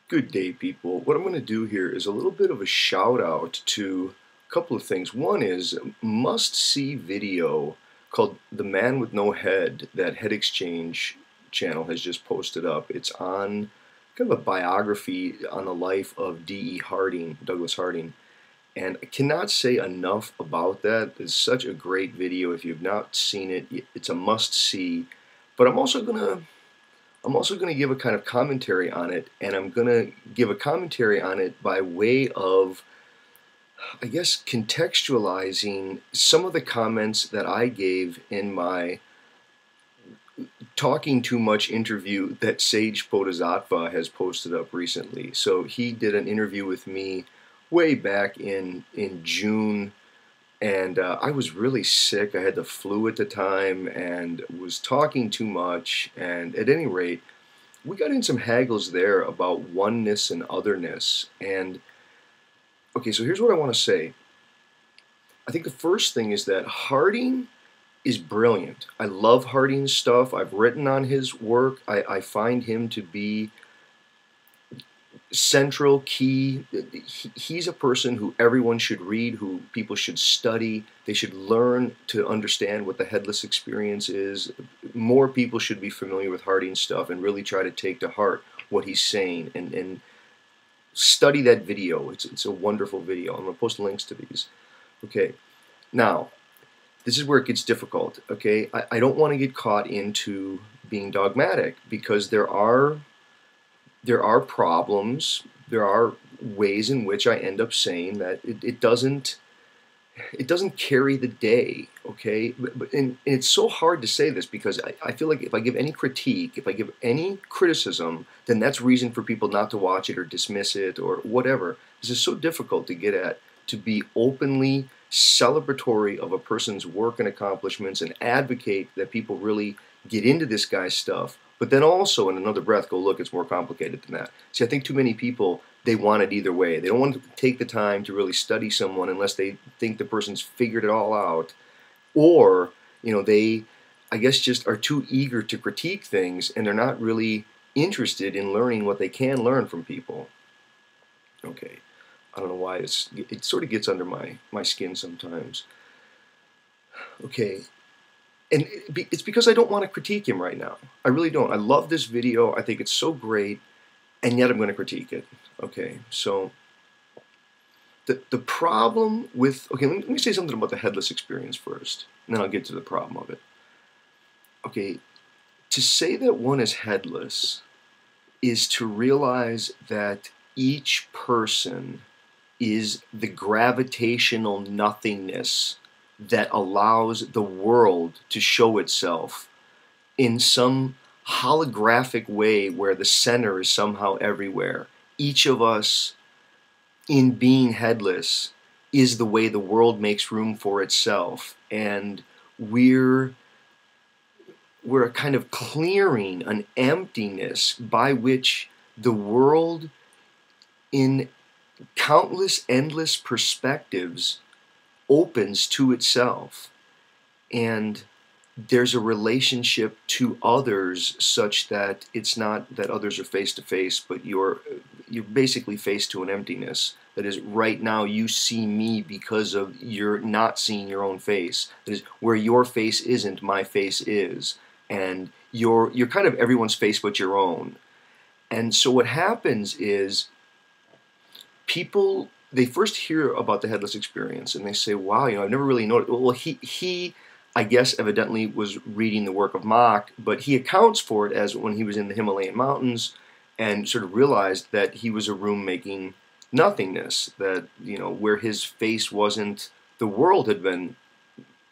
Good day, people. What I'm going to do here is a little bit of a shout out to a couple of things. One is a must-see video called The Man with No Head that Head Exchange channel has just posted up. It's on kind of a biography on the life of D.E. Harding, Douglas Harding. And I cannot say enough about that. It's such a great video. If you've not seen it, it's a must-see. But I'm also going to give a kind of commentary on it, and I'm going to give a commentary on it by way of, I guess, contextualizing some of the comments that I gave in my Talking Too Much interview that Sage Bodhisattva has posted up recently. So he did an interview with me way back in June, and I was really sick. I had the flu at the time and was talking too much, and at any rate, we got in some haggles there about oneness and otherness. And okay, so here's what I want to say. I think the first thing is that Harding is brilliant. I love Harding's stuff. I've written on his work. I find him to be central, key. He's a person who everyone should read, who people should study. They should learn to understand what the headless experience is. More people should be familiar with Harding's stuff and really try to take to heart what he's saying and study that video. It's a wonderful video. I'm going to post links to these. Okay, now this is where it gets difficult. Okay, I don't want to get caught into being dogmatic because there are problems, there are ways in which I end up saying that it doesn't carry the day, okay? And it's so hard to say this because I feel like if I give any critique, if I give any criticism, then that's reason for people not to watch it or dismiss it or whatever. This is so difficult to get at, to be openly celebratory of a person's work and accomplishments and advocate that people really get into this guy's stuff, but then also in another breath go, look, it's more complicated than that. See, I think too many people, they want it either way. They don't want to take the time to really study someone unless they think the person's figured it all out, or they, I guess, just are too eager to critique things and they're not really interested in learning what they can learn from people. Okay, I don't know why it sort of gets under my skin sometimes. Okay. And it's because I don't want to critique him right now. I really don't. I love this video. I think it's so great, and yet I'm going to critique it. Okay, so the problem with... Okay, let me say something about the headless experience first, and then I'll get to the problem of it. Okay, to say that one is headless is to realize that each person is the gravitational nothingness that allows the world to show itself in some holographic way where the center is somehow everywhere. Each of us, in being headless, is the way the world makes room for itself, and we're a kind of clearing, an emptiness by which the world, in countless, endless perspectives, opens to itself, and there's a relationship to others such that it's not that others are face to face, but you're basically face to an emptiness. That is, right now you see me because of you're not seeing your own face. That is, where your face isn't, my face is, and you're kind of everyone's face but your own. And so what happens is people, they first hear about the headless experience and they say, wow, I've never really noticed. Well, he I guess evidently was reading the work of Mach, but he accounts for it as when he was in the Himalayan mountains and sort of realized that he was a room making nothingness, that where his face wasn't, the world had been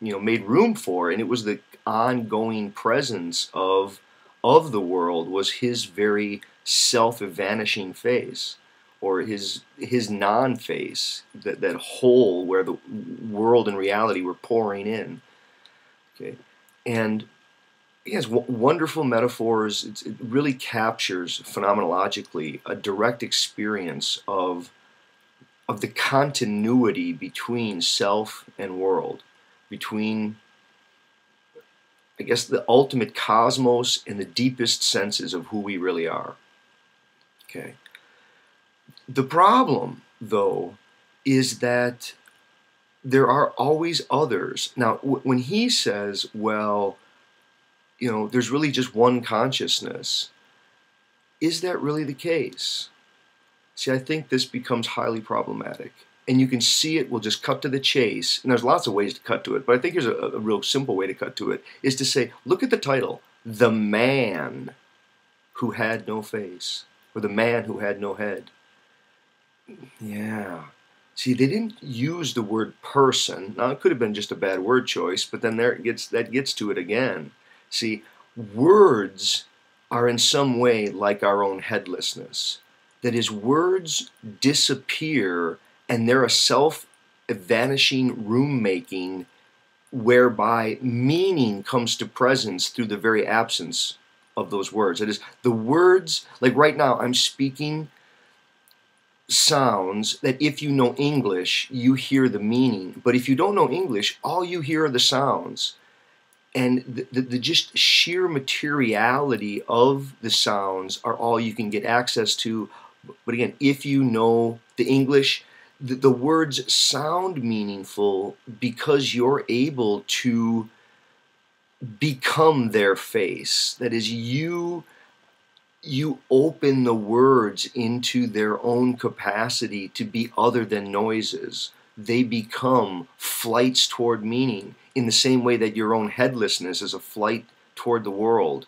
made room for, and it was the ongoing presence of the world was his very self-vanishing face, or his non-face, that hole where the world and reality were pouring in. Okay, and he has wonderful metaphors. It really captures phenomenologically a direct experience of the continuity between self and world, between, I guess, the ultimate cosmos and the deepest senses of who we really are. Okay. The problem, though, is that there are always others. Now, when he says, well, there's really just one consciousness, is that really the case? See, I think this becomes highly problematic. And you can see it, we'll just cut to the chase. And there's lots of ways to cut to it, but I think here's a real simple way to cut to it, is to say, look at the title, The Man Who Had No Face, or The Man Who Had No Head. Yeah. See, they didn't use the word person. Now, it could have been just a bad word choice, but then that gets to it again. See, words are in some way like our own headlessness. That is, words disappear, and they're a self-vanishing room-making whereby meaning comes to presence through the very absence of those words. That is, the words, like right now, I'm speaking sounds that if you know English, you hear the meaning. But if you don't know English, all you hear are the sounds. And the just sheer materiality of the sounds are all you can get access to. But again, if you know the English, the words sound meaningful because you're able to become their face. That is, you open the words into their own capacity to be other than noises. They become flights toward meaning in the same way that your own headlessness is a flight toward the world.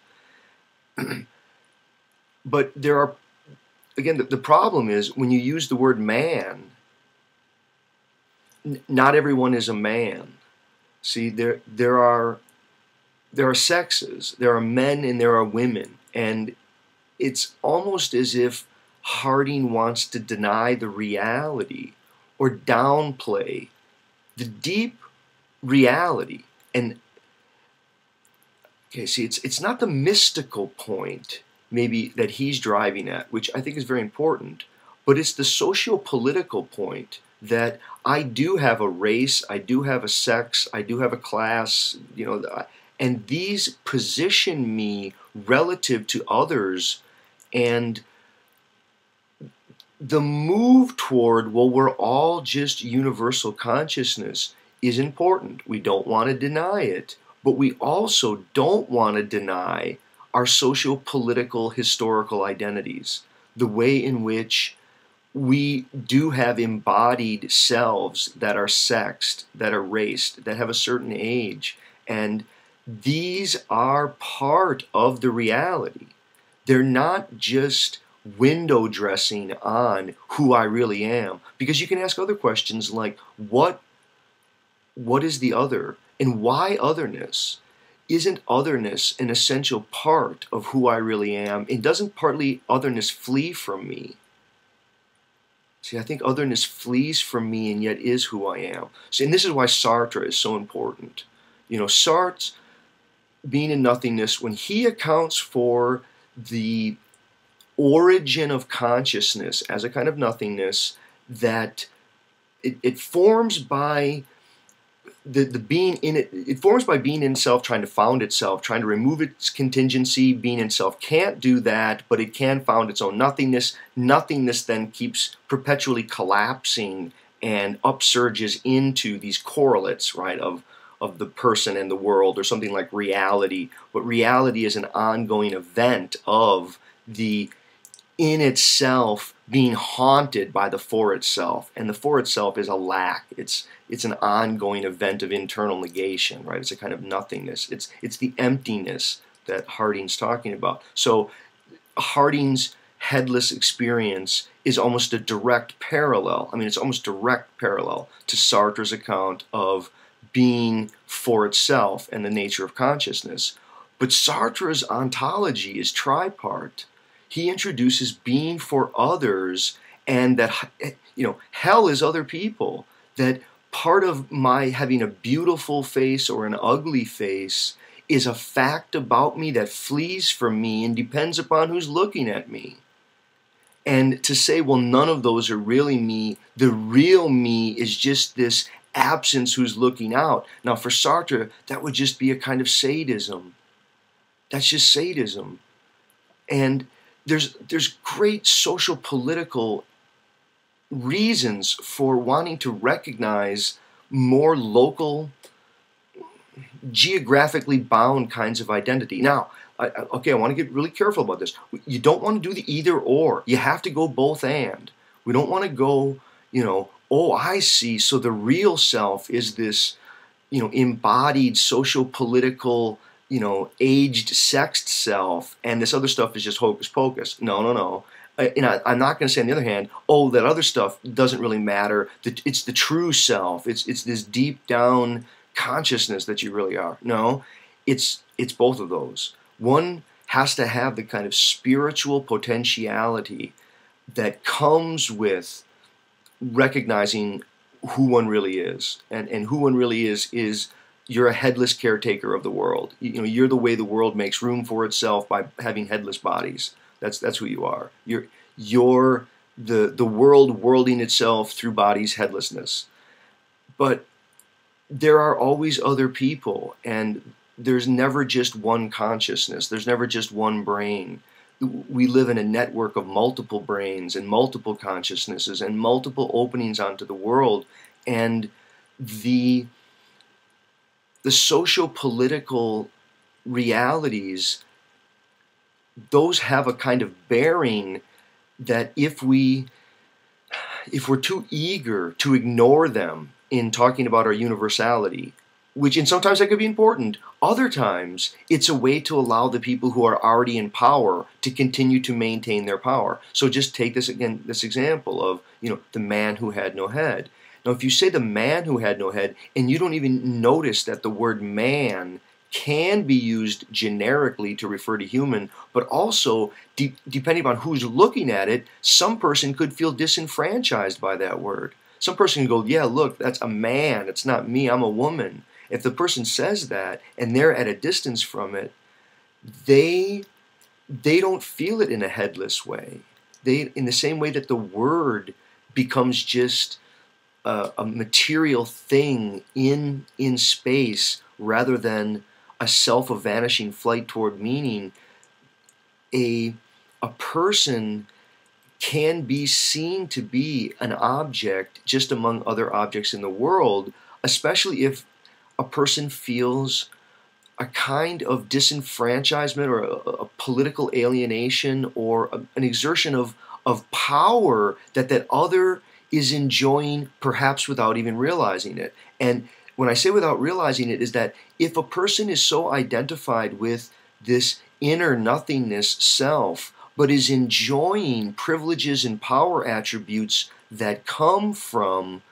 But there are, again, the problem is when you use the word man, not everyone is a man. See, there are sexes, there are men and there are women, and it's almost as if Harding wants to deny the reality or downplay the deep reality. And okay, see, it's not the mystical point maybe that he's driving at, which I think is very important, but it's the socio-political point that I do have a race, I do have a sex, I do have a class, and these position me relative to others. And the move toward, well, we're all just universal consciousness is important. We don't want to deny it, but we also don't want to deny our socio-political historical identities, the way in which we do have embodied selves that are sexed, that are raced, that have a certain age, and these are part of the reality. They're not just window dressing on who I really am. Because you can ask other questions like, what is the other? And why otherness? Isn't otherness an essential part of who I really am? And doesn't partly otherness flee from me? See, I think otherness flees from me and yet is who I am. See, and this is why Sartre is so important. Sartre, being in nothingness, when he accounts for the origin of consciousness as a kind of nothingness, that it forms by the being in it. It forms by being in self, trying to found itself, trying to remove its contingency. Being in self can't do that, but it can found its own nothingness. Nothingness then keeps perpetually collapsing and upsurges into these correlates, right, of the person and the world, or something like reality. But reality is an ongoing event of the in itself being haunted by the for itself. And the for itself is a lack. It's an ongoing event of internal negation, right? It's a kind of nothingness. It's the emptiness that Harding's talking about. So Harding's headless experience is almost a direct parallel. I mean, it's almost direct parallel to Sartre's account of being for itself and the nature of consciousness. But Sartre's ontology is tripart. He introduces being for others, and that, hell is other people. That part of my having a beautiful face or an ugly face is a fact about me that flees from me and depends upon who's looking at me. And to say, well, none of those are really me, the real me is just this absence who's looking out. Now, for Sartre, that would just be a kind of sadism. That's just sadism. And there's great social political reasons for wanting to recognize more local, geographically bound kinds of identity. Now, okay, I want to get really careful about this. You don't want to do the either or. You have to go both and. We don't want to go, oh, I see, so the real self is this, embodied social political, aged sexed self, and this other stuff is just hocus pocus. No, no, no. I'm not going to say, on the other hand, oh, that other stuff doesn't really matter. It's the true self. It's this deep down consciousness that you really are. No, it's both of those. One has to have the kind of spiritual potentiality that comes with recognizing who one really is, and who one really is you're a headless caretaker of the world. You're the way the world makes room for itself by having headless bodies. That's who you are. You're the world worlding itself through bodies' headlessness. But there are always other people, and there's never just one consciousness. There's never just one brain. We live in a network of multiple brains and multiple consciousnesses and multiple openings onto the world, and the socio-political realities, those have a kind of bearing that if we're too eager to ignore them in talking about our universality, which and sometimes that could be important, other times it's a way to allow the people who are already in power to continue to maintain their power. So just take this example of, the man who had no head. Now, if you say the man who had no head, and you don't even notice that the word man can be used generically to refer to human, but also, depending on who's looking at it, some person could feel disenfranchised by that word. Some person can go, yeah, look, that's a man, it's not me, I'm a woman. If the person says that, and they're at a distance from it, they don't feel it in a headless way. In the same way that the word becomes just a material thing in space rather than a self-vanishing flight toward meaning, a person can be seen to be an object just among other objects in the world, especially if a person feels a kind of disenfranchisement or a political alienation or an exertion of power that other is enjoying, perhaps without even realizing it. And when I say without realizing it, is that if a person is so identified with this inner nothingness self, but is enjoying privileges and power attributes that come from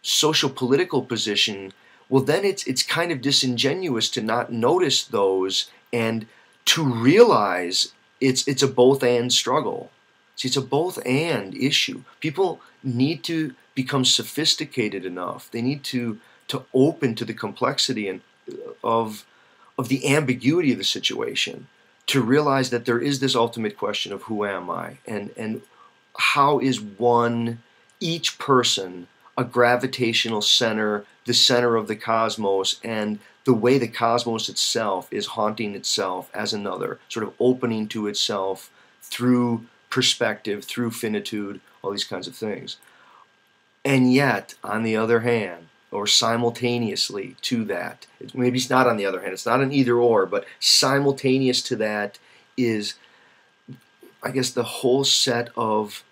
social political position, well, then it's kind of disingenuous to not notice those and to realize it's a both and struggle. See, it's a both and issue. People need to become sophisticated enough. They need to open to the complexity and of the ambiguity of the situation, to realize that there is this ultimate question of who am I, and how is each person a gravitational center, the center of the cosmos, and the way the cosmos itself is haunting itself as another, sort of opening to itself through perspective, through finitude, all these kinds of things. And yet, on the other hand, or simultaneously to that, maybe it's not on the other hand, it's not an either or, but simultaneous to that is, I guess, the whole set of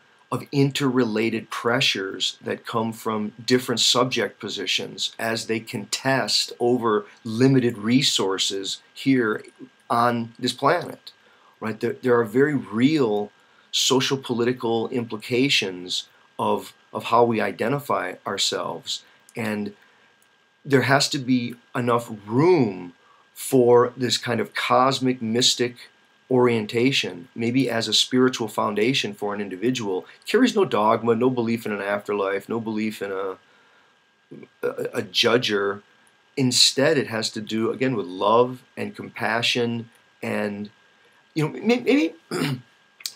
interrelated pressures that come from different subject positions as they contest over limited resources here on this planet, right? There are very real social political implications of how we identify ourselves, and there has to be enough room for this kind of cosmic mystic orientation, maybe as a spiritual foundation for an individual. Carries no dogma, no belief in an afterlife, no belief in a judger. Instead, it has to do, again, with love and compassion. And maybe I'm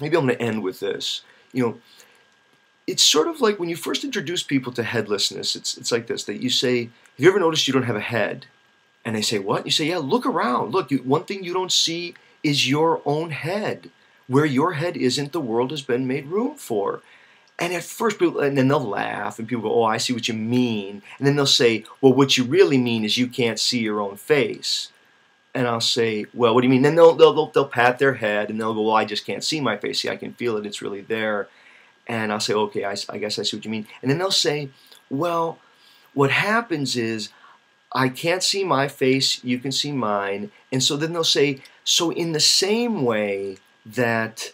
going to end with this. It's sort of like when you first introduce people to headlessness, it's like this, that you say, have you ever noticed you don't have a head? And they say, what? You say, yeah, look around. Look, one thing you don't see is your own head. Where your head isn't, the world has been made room for. And at first, people, and then they'll laugh, and people go, "Oh, I see what you mean." And then they'll say, "Well, what you really mean is you can't see your own face." And I'll say, "Well, what do you mean?" Then they'll pat their head, and they'll go, "Well, I just can't see my face. See, I can feel it. It's really there." And I'll say, "Okay, I guess I see what you mean." And then they'll say, "Well, what happens is I can't see my face. You can see mine." And so then they'll say, "So in the same way that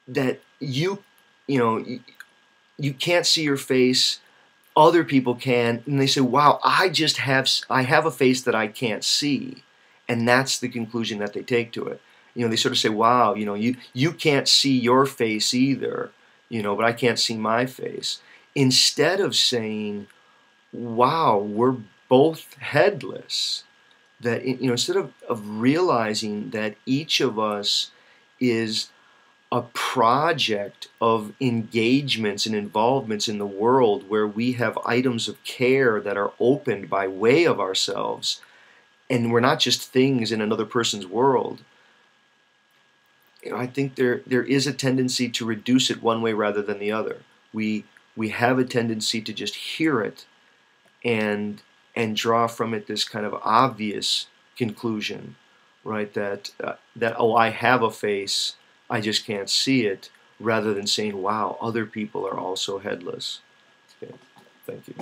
that you know, you can't see your face, other people can." And they say, "Wow, I have a face that I can't see." And that's the conclusion that they take to it. They sort of say, "Wow, you can't see your face either, but I can't see my face." Instead of saying, "Wow, we're both headless." That, instead of realizing that each of us is a project of engagements and involvements in the world where we have items of care that are opened by way of ourselves, and we're not just things in another person's world. I think there is a tendency to reduce it one way rather than the other. We have a tendency to just hear it and draw from it this kind of obvious conclusion, right? That oh, I have a face, I just can't see it, rather than saying, "Wow, other people are also headless." Okay, thank you.